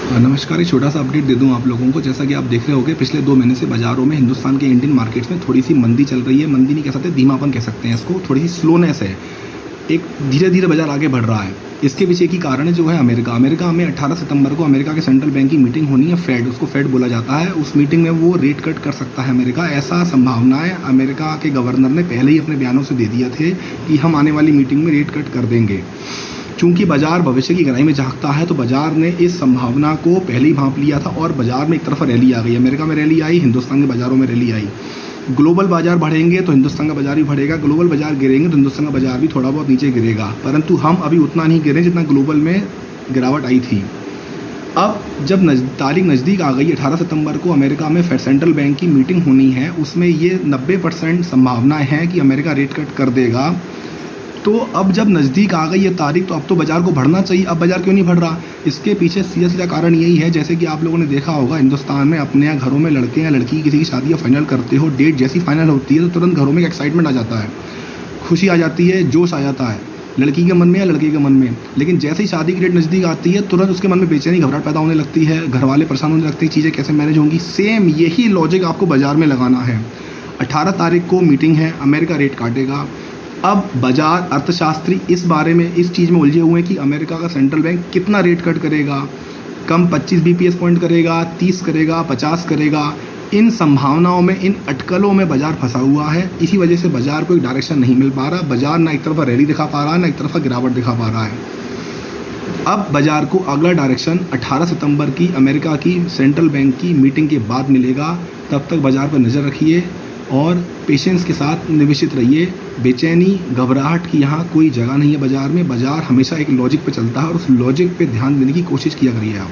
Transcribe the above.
नमस्कार, एक छोटा सा अपडेट दे दूं आप लोगों को। जैसा कि आप देख रहे होंगे पिछले 2 महीने से बाज़ारों में हिंदुस्तान के इंडियन मार्केट्स में थोड़ी-सी मंदी चल रही है। मंदी नहीं कह सकते, धीमापन कह सकते हैं इसको, थोड़ी-सी स्लोनेस है। एक धीरे-धीरे बाज़ार आगे बढ़ रहा है। इसके पीछे एक ही कारण है जो है अमेरिका। अमेरिका में 18 सितंबर को अमेरिका के सेंट्रल बैंक की मीटिंग होनी है, फेड, उसको फेड बोला जाता है। उस मीटिंग में वो रेट कट कर सकता है अमेरिका, ऐसा संभावनाएँ अमेरिका के गवर्नर ने पहले ही अपने बयानों से दे दिए थे कि हम आने वाली मीटिंग में रेट कट कर देंगे। चूंकि बाजार भविष्य की गहराई में झांकता है तो बाजार ने इस संभावना को पहले ही भांप लिया था और बाजार में एक तरफा रैली आ गई। अमेरिका में रैली आई, हिंदुस्तान के बाजारों में रैली आई। ग्लोबल बाजार बढ़ेंगे तो हिंदुस्तान का बाजार भी बढ़ेगा, ग्लोबल बाजार गिरेंगे तो हिंदुस्तान का बाजार भी थोड़ा बहुत नीचे गिरेगा, परंतु हम अभी उतना नहीं गिरे जितना ग्लोबल में गिरावट आई थी। अब जब तारीख नज़दीक आ गई, 18 सितंबर को अमेरिका में फेड सेंट्रल बैंक की मीटिंग होनी है, उसमें ये 90% संभावना है कि अमेरिका रेट कट कर देगा। तो अब जब नज़दीक आ गई ये तारीख तो अब तो बाज़ार को बढ़ना चाहिए। अब बाज़ार क्यों नहीं बढ़ रहा? इसके पीछे सीधा कारण यही है, जैसे कि आप लोगों ने देखा होगा हिंदुस्तान में अपने यहाँ घरों में लड़के या लड़की किसी की शादी या फाइनल करते हो, डेट जैसी फाइनल होती है तो तुरंत घरों में एक एक्साइटमेंट आ जाता है, खुशी आ जाती है, जोश आ जाता है लड़की के मन में या लड़के के मन में। लेकिन जैसे ही शादी की डेट नज़दीक आती है तुरंत उसके मन में बेचैनी, घबराहट पैदा होने लगती है, घर वाले परेशान होने लगते हैं, चीज़ें कैसे मैनेज होंगी। सेम यही लॉजिक आपको बाज़ार में लगाना है। 18 तारीख को मीटिंग है, अमेरिका रेट काटेगा। अब बाजार अर्थशास्त्री इस बारे में, इस चीज़ में उलझे हुए हैं कि अमेरिका का सेंट्रल बैंक कितना रेट कट करेगा, कम 25 बीपीएस पॉइंट करेगा, 30 करेगा, 50 करेगा। इन संभावनाओं में, इन अटकलों में बाजार फंसा हुआ है। इसी वजह से बाजार को एक डायरेक्शन नहीं मिल पा रहा। बाजार ना एक तरफा रैली दिखा पा रहा है, ना एक तरफा गिरावट दिखा पा रहा है। अब बाजार को अगला डायरेक्शन 18 सितंबर की अमेरिका की सेंट्रल बैंक की मीटिंग के बाद मिलेगा। तब तक बाजार पर नज़र रखिए और पेशेंस के साथ निवेशित रहिए। बेचैनी, घबराहट की यहाँ कोई जगह नहीं है बाज़ार में। बाज़ार हमेशा एक लॉजिक पे चलता है और उस लॉजिक पे ध्यान देने की कोशिश किया करिए आप।